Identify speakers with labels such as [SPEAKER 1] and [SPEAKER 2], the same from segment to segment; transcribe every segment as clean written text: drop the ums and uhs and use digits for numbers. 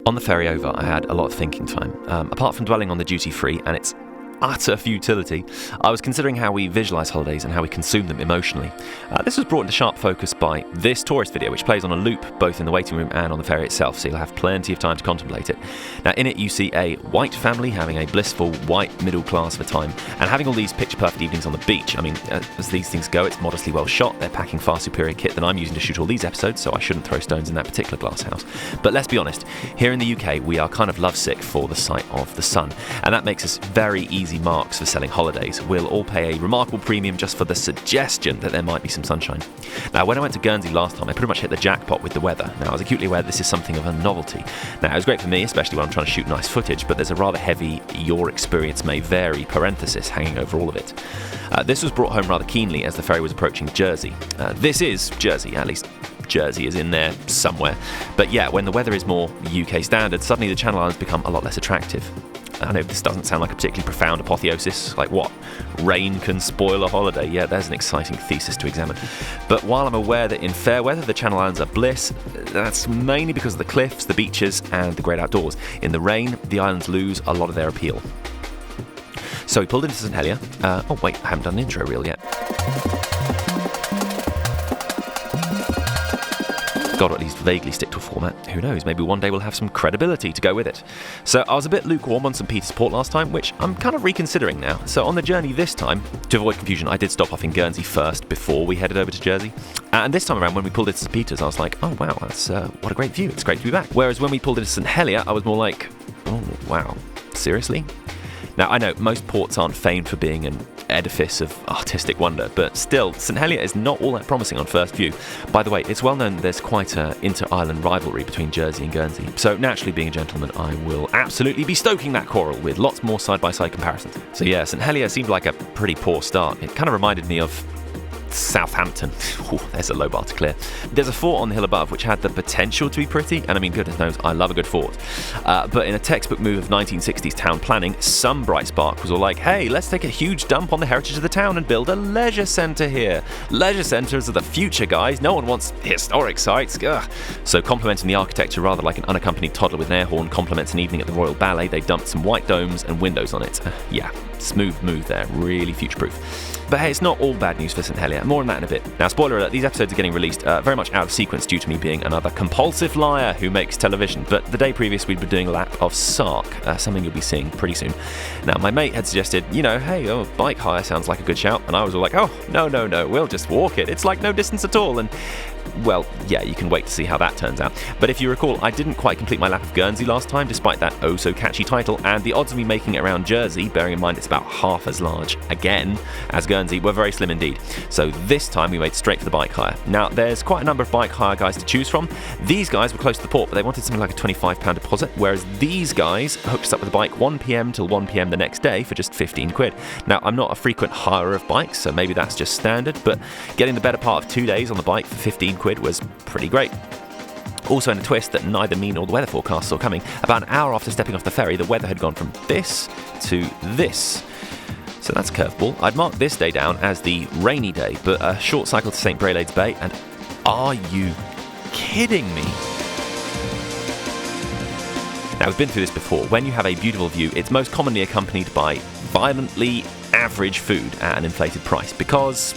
[SPEAKER 1] On the ferry over, I had a lot of thinking time. Apart from dwelling on the duty-free and its utter futility, I was considering how we visualise holidays and how we consume them emotionally. This was brought into sharp focus by this tourist video, which plays on a loop both in the waiting room and on the ferry itself, so you'll have plenty of time to contemplate it. Now, in it you see a white family having a blissful white middle class of a time, and having all these picture-perfect evenings on the beach. I mean, as these things go, it's modestly well shot. They're packing far superior kit than I'm using to shoot all these episodes, so I shouldn't throw stones in that particular glass house. But let's be honest, here in the UK we are kind of lovesick for the sight of the sun, and that makes us very easy marks for selling holidays. We'll all pay a remarkable premium just for the suggestion that there might be some sunshine. Now, when I went to Guernsey last time, I pretty much hit the jackpot with the weather. Now, I was acutely aware that this is something of a novelty. Now, it was great for me, especially when I'm trying to shoot nice footage, but there's a rather heavy "your experience may vary" parenthesis hanging over all of it. This was brought home rather keenly as the ferry was approaching Jersey. This is Jersey, at least Jersey is in there somewhere. But yeah, when the weather is more UK standard, suddenly the Channel Islands become a lot less attractive. I know this doesn't sound like a particularly profound apotheosis, like what? Rain can spoil a holiday? Yeah, there's an exciting thesis to examine. But while I'm aware that in fair weather the Channel Islands are bliss, that's mainly because of the cliffs, the beaches and the great outdoors. In the rain, the islands lose a lot of their appeal. So we pulled into St Helier. Oh wait, I haven't done an intro reel yet. Got to at least vaguely stick to a format. Who knows, maybe one day we'll have some credibility to go with it. So I was a bit lukewarm on St Peter's Port last time, which I'm kind of reconsidering now. So on the journey this time, to avoid confusion, I did stop off in Guernsey first before we headed over to Jersey. And this time around, when we pulled into St Peter's, I was like, oh wow, that's what a great view. It's great to be back. Whereas when we pulled into St Helier, I was more like, oh wow, seriously? Now, I know most ports aren't famed for being an edifice of artistic wonder, but still, St Helier is not all that promising on first view. By the way, it's well known that there's quite an inter-island rivalry between Jersey and Guernsey, so naturally, being a gentleman, I will absolutely be stoking that quarrel with lots more side-by-side comparisons. So yeah, St Helier seemed like a pretty poor start. It kind of reminded me of Southampton. Ooh, there's a low bar to clear. There's a fort on the hill above which had the potential to be pretty, and I mean, goodness knows, I love a good fort. But in a textbook move of 1960s town planning, some bright spark was all like, hey, let's take a huge dump on the heritage of the town and build a leisure centre here. Leisure centres are the future, guys. No one wants historic sites. Ugh. So complimenting the architecture rather like an unaccompanied toddler with an air horn compliments an evening at the Royal Ballet, they dumped some white domes and windows on it. Yeah, smooth move there, really future-proof. But hey, it's not all bad news for St Helier. More on that in a bit. Now, spoiler alert, these episodes are getting released very much out of sequence due to me being another compulsive liar who makes television. But the day previous, we'd been doing a lap of Sark, something you'll be seeing pretty soon. Now, my mate had suggested, hey, bike hire sounds like a good shout. And I was all like, oh, no, we'll just walk it. It's like no distance at all. And well, yeah, you can wait to see how that turns out. But if you recall, I didn't quite complete my lap of Guernsey last time, despite that oh-so-catchy title, and the odds of me making it around Jersey, bearing in mind it's about half as large, again, as Guernsey, were very slim indeed. So this time we made straight for the bike hire. Now, there's quite a number of bike hire guys to choose from. These guys were close to the port, but they wanted something like a £25 deposit, whereas these guys hooked us up with a bike 1pm till 1pm the next day for just 15 quid. Now, I'm not a frequent hirer of bikes, so maybe that's just standard, but getting the better part of 2 days on the bike for 15 quid was pretty great. Also, in a twist that neither me nor the weather forecast saw coming, about an hour after stepping off the ferry, the weather had gone from this to this. So that's a curveball. I'd marked this day down as the rainy day, but a short cycle to St Brelades Bay, and are you kidding me? Now, we've been through this before. When you have a beautiful view, it's most commonly accompanied by violently average food at an inflated price, because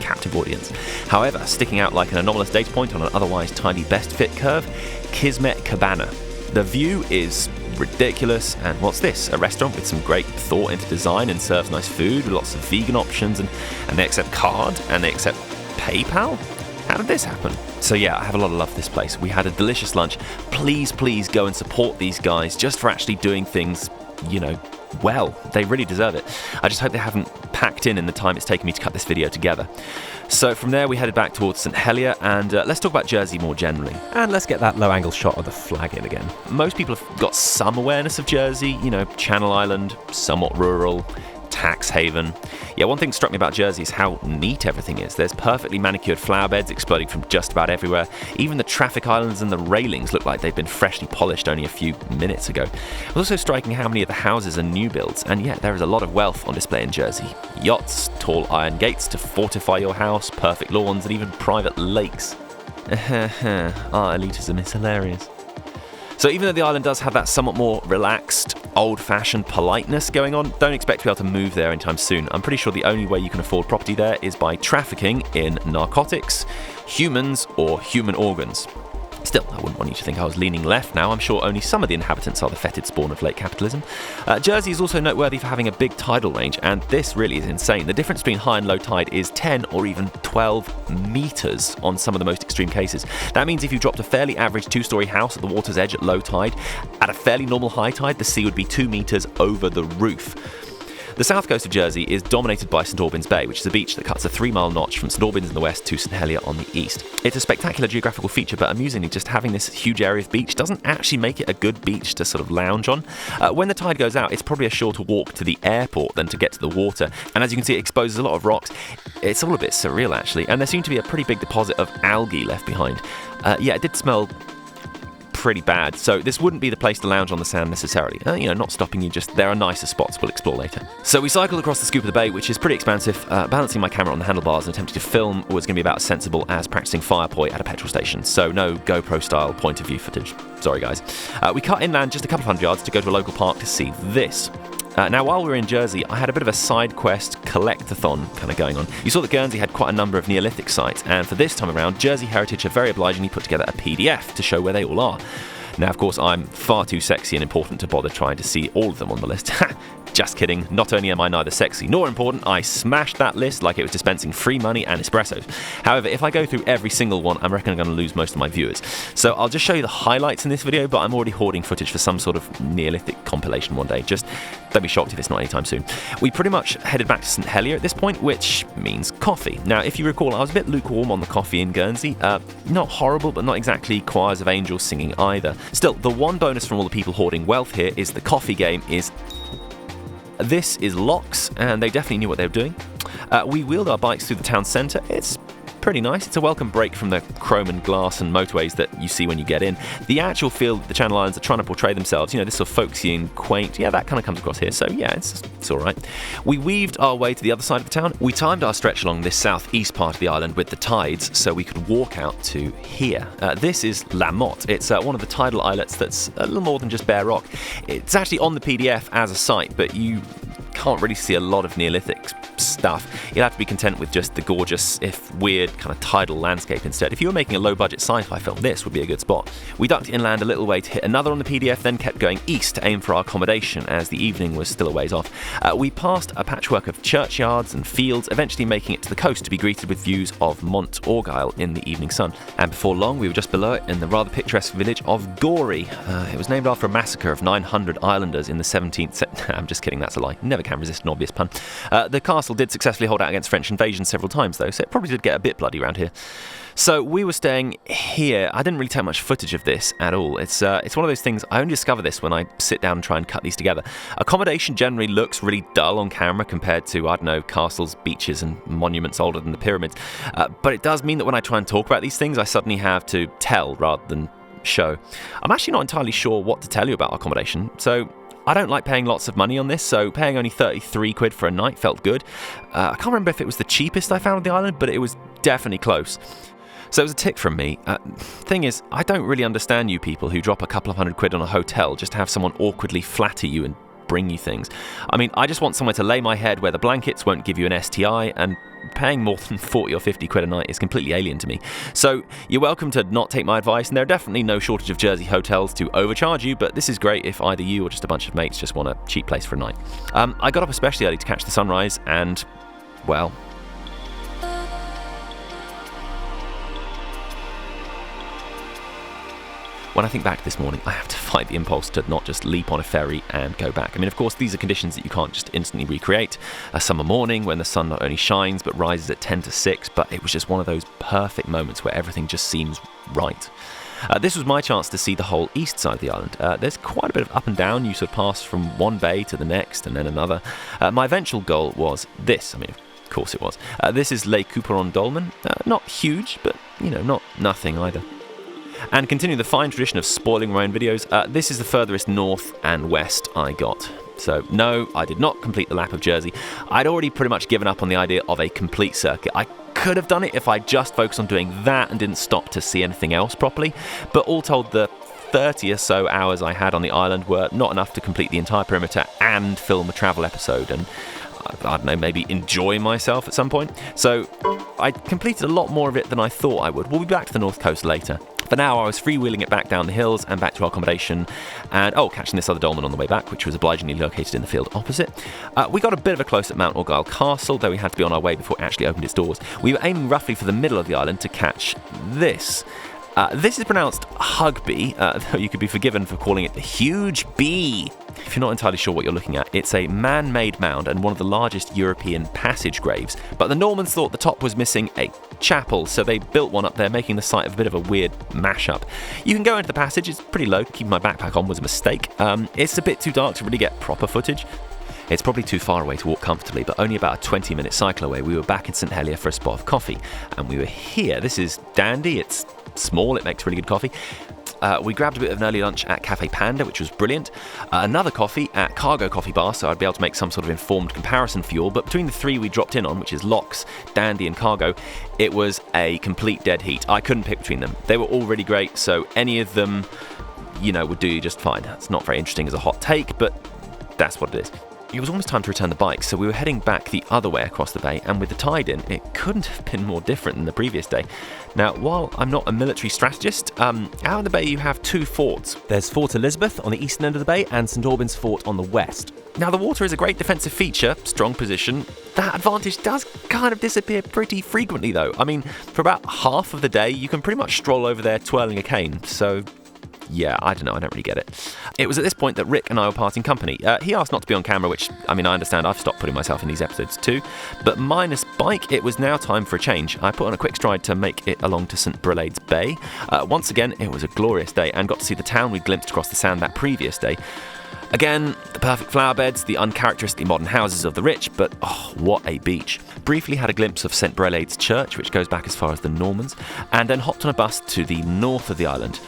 [SPEAKER 1] captive audience. However, sticking out like an anomalous data point on an otherwise tiny best fit curve, Kismet Cabana. The view is ridiculous, and what's this? A restaurant with some great thought into design and serves nice food with lots of vegan options, and they accept card and they accept PayPal? How did this happen? So yeah, I have a lot of love for this place. We had a delicious lunch. Please go and support these guys just for actually doing things, well. They really deserve it. I just hope they haven't packed in the time it's taken me to cut this video together. So from there we headed back towards St Helier, and let's talk about Jersey more generally. And let's get that low-angle shot of the flag in again. Most people have got some awareness of Jersey, Channel Island, somewhat rural, tax haven. Yeah, one thing that struck me about Jersey is how neat everything is. There's perfectly manicured flower beds exploding from just about everywhere. Even the traffic islands and the railings look like they've been freshly polished only a few minutes ago. It was also striking how many of the houses are new builds, and yet there is a lot of wealth on display in Jersey. Yachts, tall iron gates to fortify your house, perfect lawns, and even private lakes. Our elitism is hilarious. So even though the island does have that somewhat more relaxed, old-fashioned politeness going on, don't expect to be able to move there anytime soon. I'm pretty sure the only way you can afford property there is by trafficking in narcotics, humans, or human organs. Still, I wouldn't want you to think I was leaning left now. I'm sure only some of the inhabitants are the fetid spawn of late capitalism. Jersey is also noteworthy for having a big tidal range, and this really is insane. The difference between high and low tide is 10 or even 12 meters on some of the most extreme cases. That means if you dropped a fairly average two-story house at the water's edge at low tide, at a fairly normal high tide, the sea would be 2 meters over the roof. The south coast of Jersey is dominated by St Albans Bay, which is a beach that cuts a 3-mile notch from St Albans in the west to St Helier on the east. It's a spectacular geographical feature, but amusingly, just having this huge area of beach doesn't actually make it a good beach to sort of lounge on. When the tide goes out, it's probably a shorter walk to the airport than to get to the water, and as you can see, it exposes a lot of rocks. It's all a bit surreal, actually, and there seemed to be a pretty big deposit of algae left behind. Yeah, it did smell pretty bad, so this wouldn't be the place to lounge on the sand necessarily. Not stopping you, just there are nicer spots we'll explore later. So we cycled across the scoop of the bay, which is pretty expansive. Balancing my camera on the handlebars and attempting to film was going to be about as sensible as practicing fire poi at a petrol station, so no GoPro style point of view footage. Sorry guys. We cut inland just a couple of hundred yards to go to a local park to see this. Now, while we were in Jersey, I had a bit of a side quest collectathon kind of going on. You saw that Guernsey had quite a number of Neolithic sites, and for this time around, Jersey Heritage have very obligingly put together a PDF to show where they all are. Now, of course, I'm far too sexy and important to bother trying to see all of them on the list. Just kidding. Not only am I neither sexy nor important, I smashed that list like it was dispensing free money and espressos. However, if I go through every single one, I reckon I'm going to lose most of my viewers. So I'll just show you the highlights in this video, but I'm already hoarding footage for some sort of Neolithic compilation one day. Just don't be shocked if it's not anytime soon. We pretty much headed back to St Helier at this point, which means coffee. Now, if you recall, I was a bit lukewarm on the coffee in Guernsey. Not horrible, but not exactly choirs of angels singing either. Still, the one bonus from all the people hoarding wealth here is the coffee game is... This is Locks, and they definitely knew what they were doing. We wheeled our bikes through the town centre. It's pretty nice. It's a welcome break from the chrome and glass and motorways that you see when you get in. The actual feel that the Channel Islands are trying to portray themselves, this sort of folksy and quaint, that kind of comes across here. So yeah, it's all right. We weaved our way to the other side of the town. We timed our stretch along this southeast part of the island with the tides so we could walk out to here. This is La Motte. It's one of the tidal islets that's a little more than just bare rock. It's actually on the PDF as a site, but you can't really see a lot of Neolithic stuff. You'll have to be content with just the gorgeous, if weird, kind of tidal landscape instead. If you were making a low-budget sci-fi film, this would be a good spot. We ducked inland a little way to hit another on the PDF, then kept going east to aim for our accommodation as the evening was still a ways off. We passed a patchwork of churchyards and fields, eventually making it to the coast to be greeted with views of Mont Orgueil in the evening sun. And before long, we were just below it in the rather picturesque village of Gory. It was named after a massacre of 900 islanders in the 17th century. I'm just kidding, that's a lie. Never can resist an obvious pun. The castle did successfully hold out against French invasion several times though, so it probably did get a bit bloody around here. So we were staying here. I didn't really take much footage of this at all. It's one of those things, I only discover this when I sit down and try and cut these together. Accommodation generally looks really dull on camera compared to, castles, beaches and monuments older than the pyramids. But it does mean that when I try and talk about these things, I suddenly have to tell rather than show. I'm actually not entirely sure what to tell you about accommodation, so I don't like paying lots of money on this, so paying only 33 quid for a night felt good. I can't remember if it was the cheapest I found on the island, but it was definitely close. So it was a tick from me. Thing is, I don't really understand you people who drop a couple of £100 on a hotel just to have someone awkwardly flatter you and bring you things. I mean, I just want somewhere to lay my head where the blankets won't give you an STI, and paying more than 40 or 50 quid a night is completely alien to me. So you're welcome to not take my advice, and there are definitely no shortage of Jersey hotels to overcharge you, but this is great if either you or just a bunch of mates just want a cheap place for a night. I got up especially early to catch the sunrise, and, well... When I think back to this morning, I have to fight the impulse to not just leap on a ferry and go back. I mean, of course, these are conditions that you can't just instantly recreate. A summer morning when the sun not only shines but rises at 10 to 6, but it was just one of those perfect moments where everything just seems right. This was my chance to see the whole east side of the island. There's quite a bit of up and down. You sort of pass from one bay to the next and then another. My eventual goal was this. I mean, of course it was. This is Les Couperons Dolmen. Not huge, but, not nothing either. And continuing the fine tradition of spoiling my own videos, this is the furthest north and west I got. So no, I did not complete the lap of Jersey. I'd already pretty much given up on the idea of a complete circuit. I could have done it if I just focused on doing that and didn't stop to see anything else properly, but all told, the 30 or so hours I had on the island were not enough to complete the entire perimeter and film a travel episode and, I don't know, maybe enjoy myself at some point. So I completed a lot more of it than I thought I would. We'll be back to the north coast later. For now, I was freewheeling it back down the hills and back to our accommodation and, catching this other dolmen on the way back, which was obligingly located in the field opposite. We got a bit of a close at Mount Argyll Castle, though we had to be on our way before it actually opened its doors. We were aiming roughly for the middle of the island to catch this. This is pronounced Hugby, though you could be forgiven for calling it the Huge Bee. If you're not entirely sure what you're looking at, it's a man-made mound and one of the largest European passage graves. But the Normans thought the top was missing a chapel, so they built one up there, making the site of a bit of a weird mashup. You can go into the passage, it's pretty low. Keeping my backpack on was a mistake. It's a bit too dark to really get proper footage. It's probably too far away to walk comfortably, but only about a 20-minute cycle away, we were back in St Helier for a spot of coffee. And we were here. This is dandy, it's small, it makes really good coffee. We grabbed a bit of an early lunch at Cafe Panda, which was brilliant. Another coffee at Cargo Coffee Bar, so I'd be able to make some sort of informed comparison for you all. But between the three we dropped in on, which is Locks, Dandy and Cargo, it was a complete dead heat. I couldn't pick between them. They were all really great, so any of them, would do you just fine. It's not very interesting as a hot take, but that's what it is. It was almost time to return the bike, so we were heading back the other way across the bay, and with the tide in, it couldn't have been more different than the previous day. Now, while I'm not a military strategist, out in the bay you have two forts. There's Fort Elizabeth on the eastern end of the bay, and St Albans Fort on the west. Now, the water is a great defensive feature, strong position. That advantage does kind of disappear pretty frequently, though. I mean, for about half of the day, you can pretty much stroll over there twirling a cane, so... yeah, I don't know, I don't really get it. It was at this point that Rick and I were parting company. He asked not to be on camera, which, I understand, I've stopped putting myself in these episodes too. But minus bike, it was now time for a change. I put on a quick stride to make it along to St Brelade's Bay. Once again, it was a glorious day and got to see the town we'd glimpsed across the sand that previous day. Again, the perfect flower beds, the uncharacteristically modern houses of the rich, but what a beach. Briefly had a glimpse of St Brelade's Church, which goes back as far as the Normans, and then hopped on a bus to the north of the island.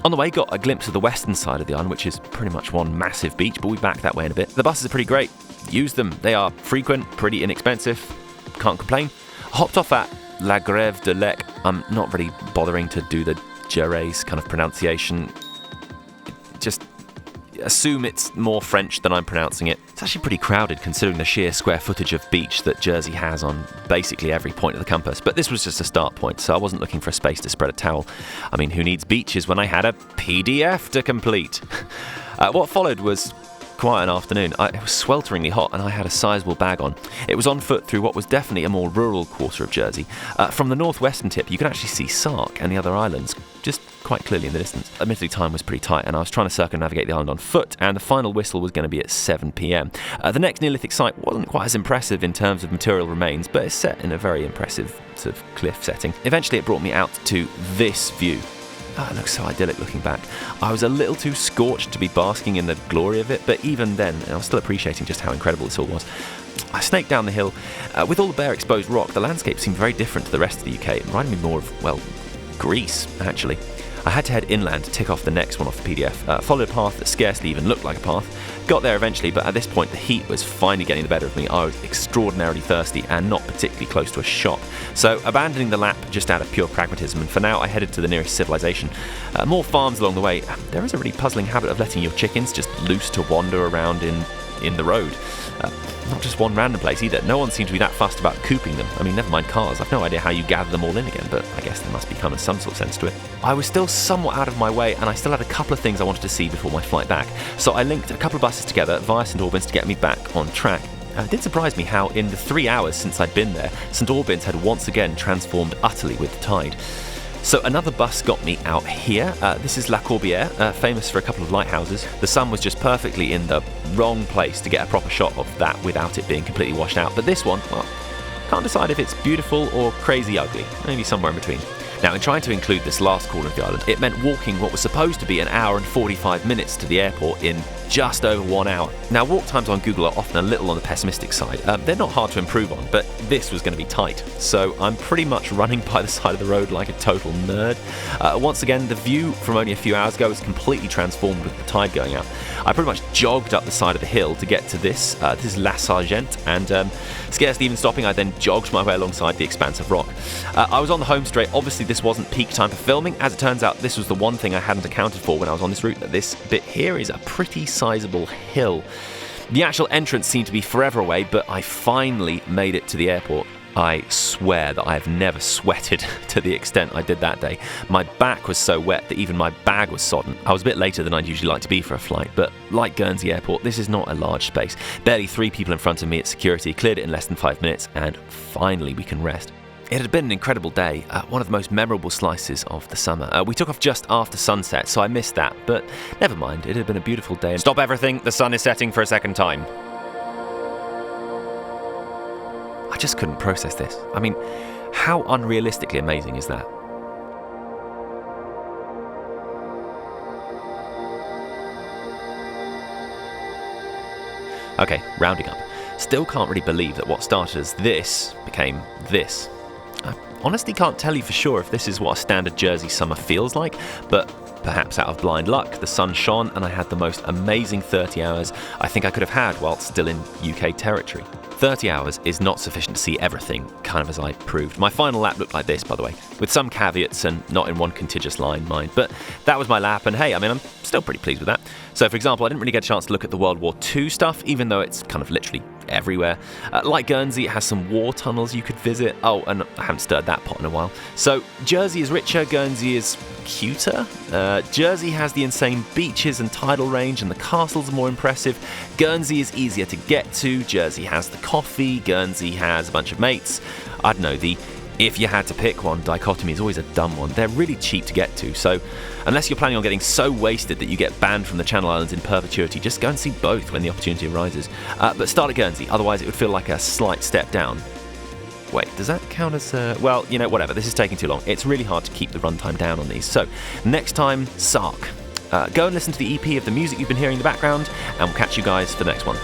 [SPEAKER 1] On the way, got a glimpse of the western side of the island, which is pretty much one massive beach, but we'll be back that way in a bit. The buses are pretty great. Use them. They are frequent, pretty inexpensive. Can't complain. Hopped off at La Grève de Lec. I'm not really bothering to do the Jerez kind of pronunciation. Just assume it's more French than I'm pronouncing it. It's actually pretty crowded considering the sheer square footage of beach that Jersey has on basically every point of the compass, but this was just a start point, so I wasn't looking for a space to spread a towel. Who needs beaches when I had a PDF to complete? What followed was quite an afternoon. It was swelteringly hot and I had a sizable bag on. It was on foot through what was definitely a more rural quarter of Jersey. From the northwestern tip, you could actually see Sark and the other islands just quite clearly in the distance. Admittedly, time was pretty tight and I was trying to circumnavigate the island on foot, and the final whistle was going to be at 7 p.m. The next Neolithic site wasn't quite as impressive in terms of material remains, but it's set in a very impressive sort of cliff setting. Eventually it brought me out to this view. It looks so idyllic looking back. I was a little too scorched to be basking in the glory of it, but even then, I was still appreciating just how incredible this all was. I snaked down the hill. With all the bare exposed rock, the landscape seemed very different to the rest of the UK. It reminded me more of, Greece, actually. I had to head inland to tick off the next one off the PDF. Followed a path that scarcely even looked like a path. Got there eventually, but at this point the heat was finally getting the better of me. I was extraordinarily thirsty and not particularly close to a shop. So abandoning the lap just out of pure pragmatism, and for now I headed to the nearest civilization. More farms along the way. There is a really puzzling habit of letting your chickens just loose to wander around in the road. Not just one random place either. No one seemed to be that fussed about cooping them. Never mind cars. I've no idea how you gather them all in again, but I guess there must be some sort of sense to it. I was still somewhat out of my way, and I still had a couple of things I wanted to see before my flight back. So I linked a couple of buses together via St Albans to get me back on track. It did surprise me how, in the 3 hours since I'd been there, St Albans had once again transformed utterly with the tide. So another bus got me out here. This is La Corbière, famous for a couple of lighthouses. The sun was just perfectly in the wrong place to get a proper shot of that without it being completely washed out. But this one, can't decide if it's beautiful or crazy ugly. Maybe somewhere in between. Now, in trying to include this last corner of the island, it meant walking what was supposed to be an hour and 45 minutes to the airport in just over 1 hour. Now, walk times on Google are often a little on the pessimistic side. They're not hard to improve on, but this was going to be tight. So I'm pretty much running by the side of the road like a total nerd. Once again, the view from only a few hours ago is completely transformed with the tide going out. I pretty much jogged up the side of the hill to get to this. This is La Sargent, and scarcely even stopping, I then jogged my way alongside the expanse of rock. I was on the home straight. Obviously, this wasn't peak time for filming. As it turns out, this was the one thing I hadn't accounted for when I was on this route, that this bit here is a pretty sizable hill. The actual entrance seemed to be forever away, but I finally made it to the airport. I swear that I have never sweated to the extent I did that day. My back was so wet that even my bag was sodden. I was a bit later than I'd usually like to be for a flight, but like Guernsey Airport, this is not a large space. Barely 3 people in front of me at security, cleared it in less than 5 minutes, and finally we can rest. It had been an incredible day, one of the most memorable slices of the summer. We took off just after sunset, so I missed that, but never mind, it had been a beautiful day. Stop everything, the sun is setting for a second time. I just couldn't process this. I mean, how unrealistically amazing is that? Okay, rounding up. Still can't really believe that what started as this became this. I honestly can't tell you for sure if this is what a standard Jersey summer feels like, but perhaps out of blind luck, the sun shone and I had the most amazing 30 hours I think I could have had while still in UK territory. 30 hours is not sufficient to see everything, kind of as I proved. My final lap looked like this, by the way, with some caveats and not in one contiguous line, mind. But that was my lap, and hey, I mean, I'm still pretty pleased with that. So, for example, I didn't really get a chance to look at the World War II stuff, even though it's kind of literally everywhere. Like Guernsey, it has some war tunnels you could visit. Oh, and I haven't stirred that pot in a while. So, Jersey is richer, Guernsey is cuter. Jersey has the insane beaches and tidal range, and the castles are more impressive. Guernsey is easier to get to. Jersey has the coffee. Guernsey has a bunch of mates. I don't know, the if you had to pick one dichotomy is always a dumb one. They're really cheap to get to, so unless you're planning on getting so wasted that you get banned from the Channel Islands in perpetuity, just go and see both when the opportunity arises. But start at Guernsey, otherwise it would feel like a slight step down. Wait, does that count as... well, you know, whatever, this is taking too long. It's really hard to keep the runtime down on these. So, next time, Sark. Go and listen to the EP of the music you've been hearing in the background, and we'll catch you guys for the next one.